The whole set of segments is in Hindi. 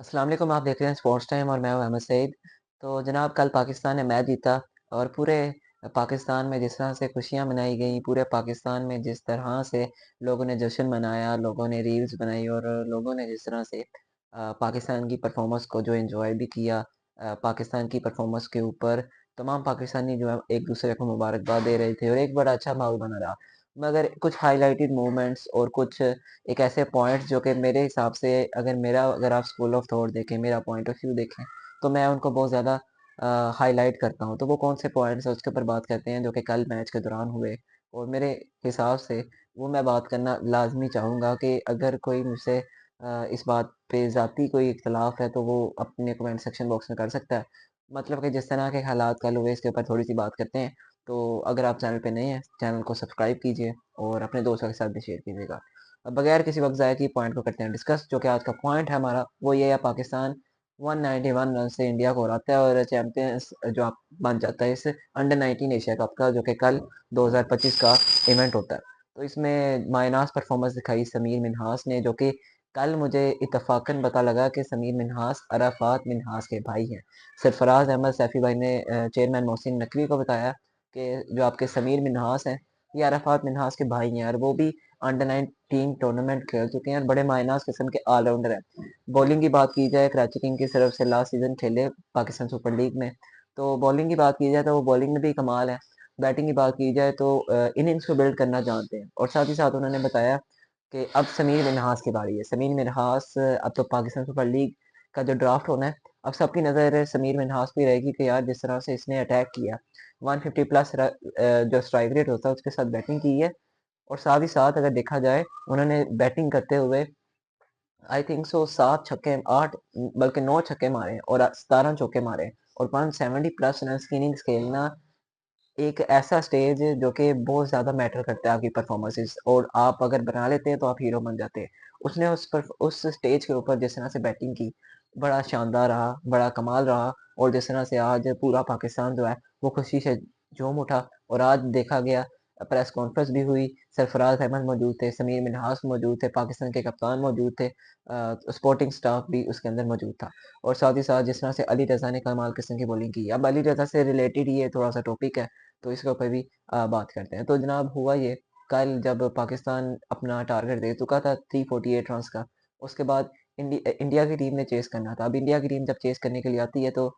अस्सलाम वालेकुम। आप देख रहे हैं स्पोर्ट्स टाइम और मैं हूं अहमद सईद। तो जनाब कल पाकिस्तान ने मैच जीता और पूरे पाकिस्तान में जिस तरह से खुशियां मनाई गई, पूरे पाकिस्तान में जिस तरह से लोगों ने जश्न मनाया, लोगों ने रील्स बनाई और लोगों ने जिस तरह से पाकिस्तान की परफॉर्मेंस को जो एंजॉय भी किया। पाकिस्तान की परफॉर्मेंस के ऊपर तमाम पाकिस्तानी जो है एक दूसरे को मुबारकबाद दे रहे थे और एक बड़ा अच्छा माहौल बना रहा। मगर कुछ हाईलाइटेड मोमेंट्स और कुछ एक ऐसे पॉइंट्स जो कि मेरे हिसाब से अगर आप स्कूल ऑफ थॉट देखें, मेरा पॉइंट ऑफ व्यू देखें, तो मैं उनको बहुत ज़्यादा हाइलाइट करता हूँ। तो वो कौन से पॉइंट्स हैं उसके ऊपर बात करते हैं जो कि कल मैच के दौरान हुए। और मेरे हिसाब से वो मैं बात करना लाज़मी चाहूँगा कि अगर कोई मुझसे इस बात पे ज़ाती कोई इख्तिलाफ़ है तो वो अपने कमेंट सेक्शन बॉक्स में कर सकता है। मतलब कि जिस तरह के हालात कल हुए इसके ऊपर थोड़ी-सी बात करते हैं। तो अगर आप चैनल पे नए हैं, चैनल को सब्सक्राइब कीजिए और अपने दोस्तों के साथ भी शेयर कीजिएगा। अब बगैर किसी वक़्त ज़ाया किए पॉइंट को करते हैं डिस्कस। जो कि आज का पॉइंट है हमारा वो ये है, पाकिस्तान 191 रन से इंडिया को हराता है और चैंपियंस जो आप बन जाता है इस अंडर 19 एशिया कप का, जो कि कल 2025 का इवेंट होता है। तो इसमें मायनास परफॉर्मेंस दिखाई समीर मिन्हास ने, जो कि कल मुझे इत्तफ़ाक़न पता लगा कि समीर मिन्हास अराफ़ात मिन्हास के भाई हैं। सरफ़राज़ अहमद सैफ़ी भाई ने चेयरमैन मोहसिन नकवी को बताया कि जो आपके समीर मिन्हास हैं, ये अराफ़ात मिन्हास के भाई हैं और वो भी अंडर 19 टूर्नामेंट खेल चुके हैं और बड़े मायनास किस्म के ऑलराउंडर हैं। बॉलिंग की बात की जाए, कराची किंग की तरफ से लास्ट सीज़न खेले पाकिस्तान सुपर लीग में। तो बॉलिंग की बात की जाए तो वो बॉलिंग में भी कमाल है। बैटिंग की बात की जाए तो इनिंग्स को बिल्ड करना जानते हैं और साथ ही साथ उन्होंने बताया कि अब समीर मिन्हास की बारी है। समीर मिन्हास अब तो पाकिस्तान सुपर लीग का जो ड्राफ्ट होना है, अब सबकी नज़र समीर मिन्हास पे रहेगी कि यार जिस तरह से इसने अटैक किया, 150 प्लस जो स्ट्राइक रेट होता है उसके साथ बैटिंग की है। और साथ ही साथ अगर देखा जाए, उन्होंने बैटिंग करते हुए आई थिंक सो 7 छक्के 8 बल्कि 9 छक्के मारे हैं और 17 चौके मारे हैं और 170 प्लस रन्स की इनिंग्स खेलना एक ऐसा स्टेज है जो कि बहुत ज़्यादा मैटर करता है आपकी परफॉर्मेंसेस, और आप अगर बना लेते हैं तो आप हीरो बन जाते हैं। उसने उस स्टेज के ऊपर जिस तरह से बैटिंग की, बड़ा शानदार रहा, बड़ा कमाल रहा। और जिस तरह से आज पूरा पाकिस्तान जो है वो खुशी से झूम उठा। और आज देखा गया, प्रेस कॉन्फ्रेंस भी हुई, सरफराज अहमद मौजूद थे, समीर मिन्हास मौजूद थे, पाकिस्तान के कप्तान मौजूद थे, सपोर्टिंग स्टाफ भी उसके अंदर मौजूद था। और साथ ही साथ जिस तरह से अली रज़ा ने कमाल किस्म की बॉलिंग की। अब अली रज़ा से रिलेटेड ये थोड़ा-सा टॉपिक है, तो इसके ऊपर भी बात करते हैं। तो जनाब हुआ ये, कल जब पाकिस्तान अपना टारगेट दे चुका था 348 रन्स का, उसके बाद इंडिया की टीम ने चेज़ करना था। अब इंडिया की टीम जब चेज़ करने के लिए आती है तो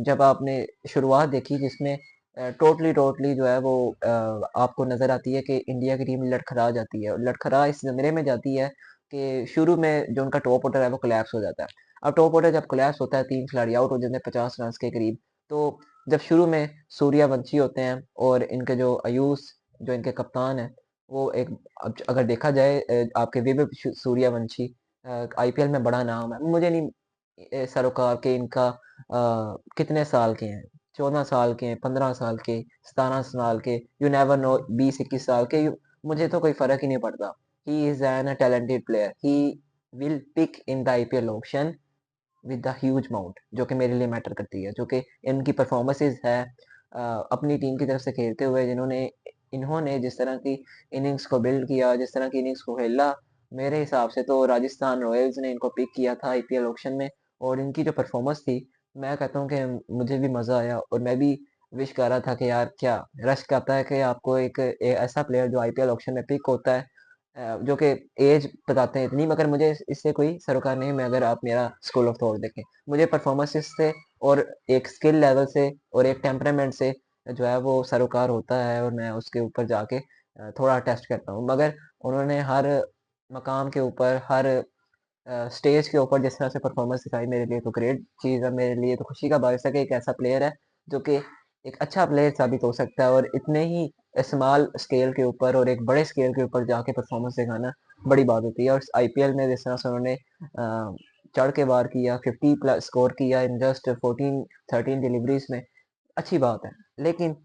जब आपने शुरुआत देखी जिसमें टोटली टोटली जो है वो आपको नज़र आती है कि इंडिया की टीम लड़खड़ा जाती है। और लड़खड़ा इस ज़मरे में जाती है कि शुरू में जो उनका टॉप ऑर्डर है वो कोलैप्स हो जाता है। अब टॉप ऑर्डर जब कोलैप्स होता है, 3 खिलाड़ी आउट हो जाते हैं 50 रन्स के करीब। तो जब शुरू में सूर्यवंशी होते हैं और इनके जो आयुष जो इनके कप्तान हैं, वो एक अब अगर देखा जाए आपके विवेक सूर्यवंशी आईपीएल में बड़ा नाम है। मुझे नहीं सरोकार के इनका कितने साल के हैं, 14 साल के हैं, 15 साल के, 17 साल के, यू नेवर नो 20-21 साल के, मुझे तो कोई फ़र्क ही नहीं पड़ता। He is an talented player, he will pick in the IPL auction with the huge amount, जो कि मेरे लिए मैटर करती है, जो कि इनकी परफॉर्मेंसेस है अपनी टीम की तरफ से खेलते हुए, जिन्होंने इन्होंने जिस तरह की इनिंग्स को बिल्ड किया, जिस तरह की इनिंग्स को खेला, मेरे हिसाब से तो राजस्थान रॉयल्स ने इनको पिक किया था आईपीएल ऑक्शन में। और इनकी जो परफॉर्मेंस थी, मैं कहता हूँ कि मुझे भी मज़ा आया और मैं भी विश कर रहा था कि यार क्या रश करता है कि आपको एक ऐसा प्लेयर जो आईपीएल ऑक्शन में पिक होता है, जो कि एज बताते हैं इतनी, मगर मुझे इससे कोई सरोकार नहीं है। अगर आप मेरा स्कूल ऑफ थॉट देखें, मुझे परफॉर्मेंसेस से और एक स्किल लेवल से और एक टेम्परामेंट से जो है वो सरोकार होता है और मैं उसके ऊपर जाके थोड़ा टेस्ट करता हूँ। मगर उन्होंने हर मकाम के ऊपर, हर स्टेज के ऊपर जिस तरह से परफॉर्मेंस दिखाई, मेरे लिए तो ग्रेट चीज़ है। मेरे लिए तो खुशी का बायस है कि एक ऐसा प्लेयर है जो कि एक अच्छा प्लेयर साबित हो सकता है और इतने ही स्मॉल स्केल के ऊपर और एक बड़े स्केल के ऊपर जाके परफॉर्मेंस दिखाना बड़ी बात होती है। और आईपीएल में जिस तरह से उन्होंने चढ़ के वार किया, 50 प्लस स्कोर किया इन जस्ट 14-13 डिलीवरीज में, अच्छी बात है। लेकिन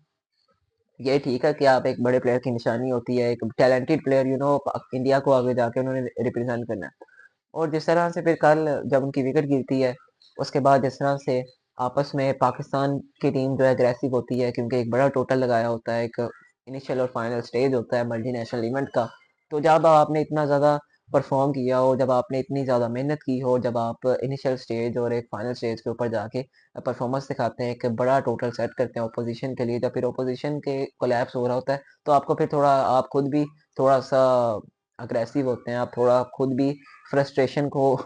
ये ठीक है कि आप एक बड़े प्लेयर की निशानी होती है, एक टैलेंटेड प्लेयर, इंडिया को आगे जाके उन्होंने रिप्रेजेंट करना है। और जिस तरह से फिर कल जब उनकी विकेट गिरती है, उसके बाद जिस तरह से आपस में पाकिस्तान की टीम जो है अग्रेसिव होती है, क्योंकि एक बड़ा टोटल लगाया होता है, एक इनिशियल और फाइनल स्टेज होता है मल्टीनेशनल इवेंट का। तो जब आपने इतना ज़्यादा परफ़ॉर्म किया हो, जब आपने इतनी ज़्यादा मेहनत की हो, जब आप इनिशियल स्टेज और एक फाइनल स्टेज के ऊपर जाके परफ़ॉर्मेंस दिखाते हैं, एक बड़ा टोटल सेट करते हैं ऑपोज़िशन के लिए, जब फिर ऑपोज़िशन के कोलैप्स हो रहा होता है, तो आपको फिर थोड़ा आप खुद भी थोड़ा-सा अग्रेसिव होते हैं, आप थोड़ा खुद भी फ्रस्ट्रेशन को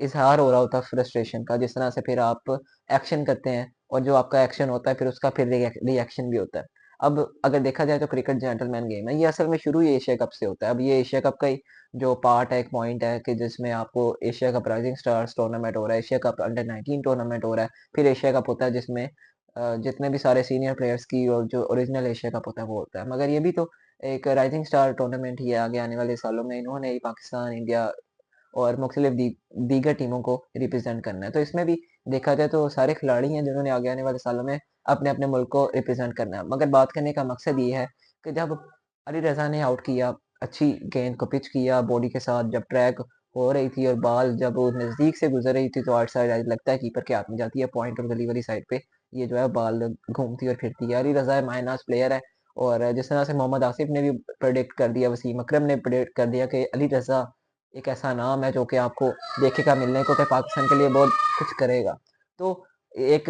इज़हार हो रहा होता है फ्रस्ट्रेशन का, जिस तरह से फिर आप एक्शन करते हैं और जो आपका एक्शन होता है फिर उसका फिर रिएक्शन भी होता है। अब अगर देखा जाए तो क्रिकेट जेंटलमैन गेम है, ये असल में शुरू ही एशिया कप से होता है। अब ये एशिया कप का ही जो पार्ट है, एक पॉइंट है कि जिसमें आपको Asia cup rising stars tournament हो रहा है, एशिया कप अंडर 19 टूर्नामेंट हो रहा है, फिर एशिया कप होता है जिसमें जितने भी सारे सीनियर प्लेयर्स की और जो ओरिजिनल एशिया कप होता है वो होता है। मगर ये भी तो एक राइजिंग स्टार टूर्नामेंट ही है, आगे आने वाले सालों में इन्होंने ही पाकिस्तान, इंडिया और मुख्तलिफ दीगर टीमों को रिप्रेजेंट करना है। तो इसमें भी देखा जाए तो सारे खिलाड़ी हैं जिन्होंने आगे आने वाले सालों में अपने-अपने मुल्क को रिप्रेजेंट करना है। मगर बात करने का मकसद ये है कि जब अली रज़ा ने आउट किया, अच्छी गेंद को पिच किया बॉडी के साथ, जब ट्रैक हो रही थी और बॉल जब वो नज़दीक से गुज़र रही थी तो आउटसाइड लगता है कीपर के हाथ में जाती है पॉइंट और गली वाली साइड पे ये जो है बॉल घूमती और फिरती है। अली रज़ा मायनाज़ प्लेयर है और जिस तरह से मोहम्मद आसिफ ने भी प्रेडिक्ट कर दिया, वसीम अकरम ने प्रेडिक्ट कर दिया कि अली रज़ा एक ऐसा नाम है जो कि आपको देखेगा मिलने को कि पाकिस्तान के लिए बहुत कुछ करेगा। तो एक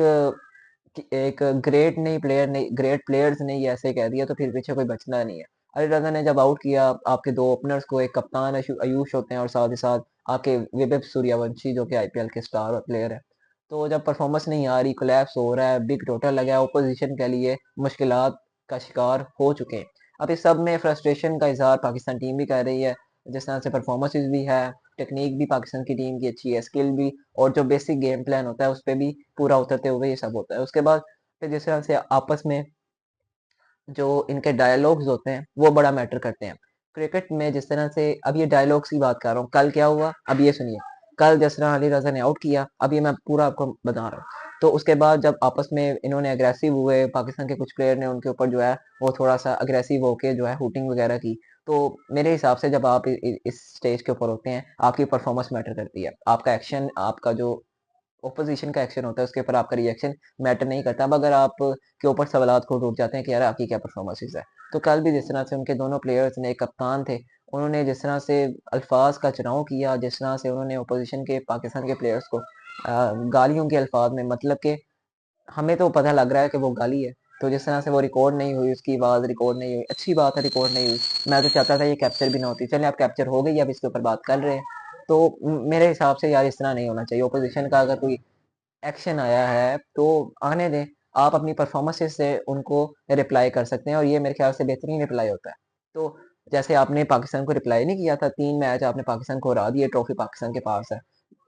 एक ग्रेट प्लेयर्स ने ये ऐसे कह दिया तो फिर पीछे कोई बचना नहीं है। अली रज़ा ने जब आउट किया आपके 2 ओपनर्स को, एक कप्तान आयुष होते हैं और साथ ही साथ आपके विभव सूर्यवंशी जो कि आईपीएल के स्टार प्लेयर है। तो जब परफॉर्मेंस नहीं आ रही, कोलैप्स हो रहा है, बिग टोटल लगा है, ऑपोजिशन के लिए मुश्किलात का शिकार हो चुके हैं। अब इस सब में फ्रस्ट्रेशन का इज़हार पाकिस्तान टीम भी कर रही है, जिस तरह से परफॉर्मेंसेस भी है, टेक्नीक भी पाकिस्तान की टीम की अच्छी है, स्किल भी और जो बेसिक गेम प्लान होता है उस पे भी पूरा उतरते हुए ये सब होता है। उसके बाद फिर जिस तरह से आपस में जो इनके डायलॉग्स होते हैं वो बड़ा मैटर करते हैं। क्रिकेट में जिस तरह से अब ये डायलॉग्स की बात कर रहा हूँ, कल क्या हुआ अब ये सुनिए। कल जिस तरह अली रज़ा ने आउट किया, अब ये मैं पूरा आपको बता रहा हूँ। तो उसके बाद जब आपस में इन्होंने अग्रेसिव हुए, पाकिस्तान के कुछ प्लेयर ने उनके ऊपर जो है वो थोड़ा-सा अग्रेसिव होके जो है हूटिंग वगैरह की। तो मेरे हिसाब से जब आप इस स्टेज के ऊपर होते हैं, आपकी परफॉर्मेंस मैटर करती है। आपका एक्शन, आपका जो ऑपोजिशन का एक्शन होता है उसके ऊपर आपका रिएक्शन मैटर नहीं करता। अब अगर आप के ऊपर सवालात को उठ जाते हैं कि यार आपकी क्या परफॉर्मेंसेस है, तो कल भी जिस तरह से उनके दोनों प्लेयर्स ने, एक कप्तान थे, उन्होंने जिस तरह से अल्फाज का चुनाव किया, जिस तरह से उन्होंने ऑपोजिशन के पाकिस्तान के प्लेयर्स को गालियों के अल्फाज में, मतलब कि हमें तो पता लग रहा है कि वो गाली है, तो जिस तरह से वो रिकॉर्ड नहीं हुई, उसकी आवाज़ रिकॉर्ड नहीं हुई, अच्छी बात है रिकॉर्ड नहीं हुई। मैं तो चाहता था ये कैप्चर भी ना होती। चलें अब कैप्चर हो गई, अब इसके ऊपर बात कर रहे हैं। तो मेरे हिसाब से यार इस तरह नहीं होना चाहिए। ऑपोजिशन का अगर कोई एक्शन आया है तो आने दें। आप अपनी परफॉर्मेंसेस से उनको रिप्लाई कर सकते हैं और ये मेरे ख्याल से बेहतरीन रिप्लाई होता है। तो जैसे आपने पाकिस्तान को रिप्लाई नहीं किया था, 3 मैच आपने पाकिस्तान को हरा दिए, ट्रॉफी पाकिस्तान के पास है।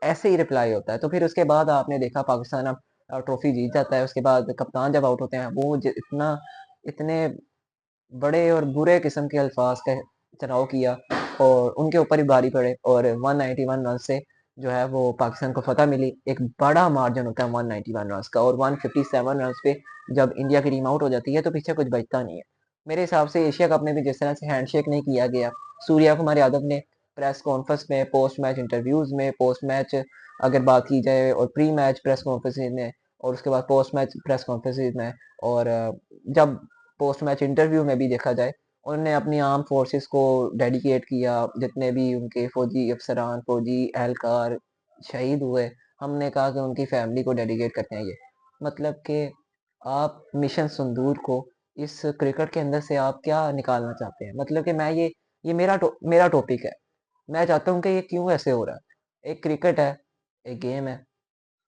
ऐसे ही रिप्लाई होता है। तो फिर उसके बाद आपने देखा पाकिस्तान अब ट्रॉफी जीत जाता है, उसके बाद कप्तान जब आउट होते हैं, वो ज इतना इतने बड़े और बुरे किस्म के अल्फाज का चुनाव किया और उनके ऊपर ही भारी पड़े और 191 रन से जो है वो पाकिस्तान को फतह मिली। एक बड़ा मार्जिन होता है 191 रन का और 157 रन पे जब इंडिया की टीम आउट हो जाती है तो पीछे कुछ बचता नहीं है। मेरे हिसाब से एशिया कप में भी जिस तरह से हैंडशेक नहीं किया गया, सूर्या कुमार यादव ने प्रेस कॉन्फ्रेंस में, पोस्ट मैच इंटरव्यूज में, पोस्ट मैच अगर बात की जाए और प्री मैच प्रेस कॉन्फ्रेंस में और उसके बाद पोस्ट मैच प्रेस कॉन्फ्रेंस में और जब पोस्ट मैच इंटरव्यू में भी देखा जाए, उन्होंने अपनी आर्म फोर्सेस को डेडिकेट किया, जितने भी उनके फौजी अफसरान, फौजी एहलकार शहीद हुए, हमने कहा कि उनकी फैमिली को डेडिकेट करते हैं ये। मतलब कि आप मिशन सिंदूर को इस क्रिकेट के अंदर से आप क्या निकालना चाहते हैं? मतलब कि मैं ये मेरा टॉपिक है। मैं चाहता हूँ कि ये क्यों ऐसे हो रहा है? एक क्रिकेट है, एक गेम है,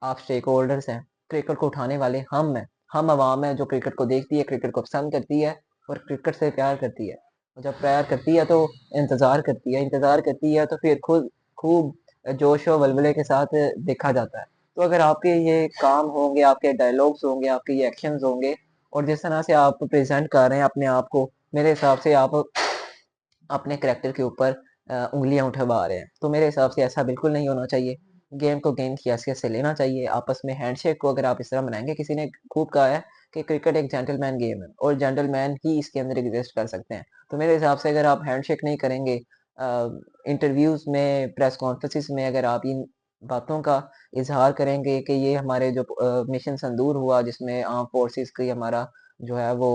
आप स्टेक होल्डर्स हैं, क्रिकेट को उठाने वाले हम हैं, हम अवाम हैं जो क्रिकेट को देखती है, क्रिकेट को पसंद करती है और क्रिकेट से प्यार करती है। और जब प्यार करती है तो इंतज़ार करती है तो फिर खुद खूब जोश और वल्वले के साथ देखा जाता है। तो अगर आपके ये काम होंगे, आपके डायलॉग्स होंगे, आपके ये एक्शंस होंगे और जिस तरह से आप प्रेज़ेंट कर रहे हैं अपने आप को, मेरे हिसाब से आप अपने करैक्टर के ऊपर उँगलियाँ उठवा रहे हैं। तो मेरे हिसाब से ऐसा बिल्कुल नहीं होना चाहिए। गेम को गेम की हैसियत से लेना चाहिए। आपस में हैंडशेक को अगर आप इस तरह मनाएँगे, किसी ने खूब कहा है कि क्रिकेट एक जेंटलमैन गेम है और जेंटलमैन ही इसके अंदर एग्ज़िस्ट कर सकते हैं। तो मेरे हिसाब से अगर आप हैंडशेक नहीं करेंगे इंटरव्यूज़ में, प्रेस कॉन्फ्रेंसेस में अगर आप इन बातों का इज़हार करेंगे कि ये हमारे जो मिशन संदूर हुआ जिसमें आर्म फोर्सेस की हमारा जो है वो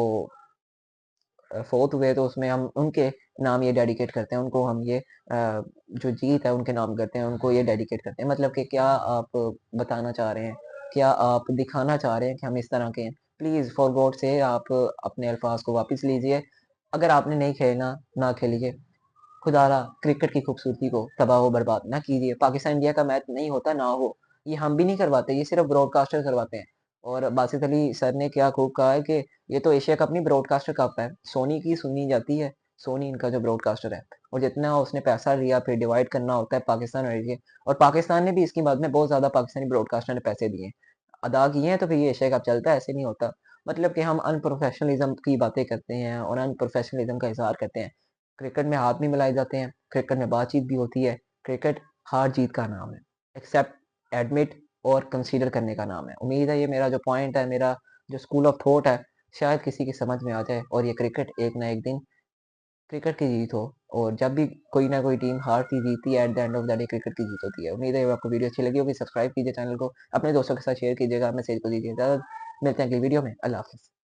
फ़ौत हुए तो उसमें हम उनके नाम ये डेडिकेट करते हैं, उनको हम ये जो जीत है उनके नाम करते हैं, उनको ये डेडिकेट करते हैं। मतलब कि क्या आप बताना चाह रहे हैं? क्या आप दिखाना चाह रहे हैं कि हम इस तरह के हैं? प्लीज़ फॉर गॉड से आप अपने अल्फाज़ को वापस लीजिए। अगर आपने नहीं खेलना, ना खेलिए। खुदारा क्रिकेट की खूबसूरती को तबाह व बर्बाद ना कीजिए। पाकिस्तान इंडिया का मैच नहीं होता ना हो, ये हम भी नहीं करवाते, ये सिर्फ़ ब्रॉडकास्टर करवाते हैं। और बासित अली सर ने क्या खूब कहा है कि ये तो एशिया कप नहीं ब्रॉडकास्टर कप है। सोनी की सुनी जाती है, सोनी इनका जो ब्रॉडकास्टर है और जितना उसने पैसा लिया फिर डिवाइड करना होता है पाकिस्तान और इंडिया और पाकिस्तान ने भी इसकी बाद में बहुत ज़्यादा पाकिस्तानी ब्रॉडकास्टर ने पैसे दिए हैं, अदा किए हैं तो फिर ये एशिया कप चलता है, ऐसे नहीं होता। मतलब कि हम अनप्रोफेशनलिज़्म की बातें करते हैं और अनप्रोफेशनलिज़्म का इज़हार करते हैं। क्रिकेट में हाथ भी मिलाए जाते हैं, क्रिकेट में बातचीत भी होती है, क्रिकेट हार-जीत का नाम है। एक्सेप्ट, एडमिट और कंसीडर करने का नाम है। उम्मीद है ये मेरा जो पॉइंट है, मेरा जो स्कूल ऑफ थॉट है, शायद किसी की समझ में आ जाए और ये क्रिकेट एक ना एक दिन क्रिकेट की जीत हो और जब भी कोई ना कोई टीम हारती-जीतती है, at the end of the day cricket की जीत होती है। उम्मीद है आपको वीडियो अच्छी लगी होगी, सब्सक्राइब कीजिए चैनल को, अपने दोस्तों के साथ शेयर कीजिएगा, मैसेज को दीजिए इजाज़त। मिलते हैं अगली वीडियो में, अल्लाह हाफ़िज़।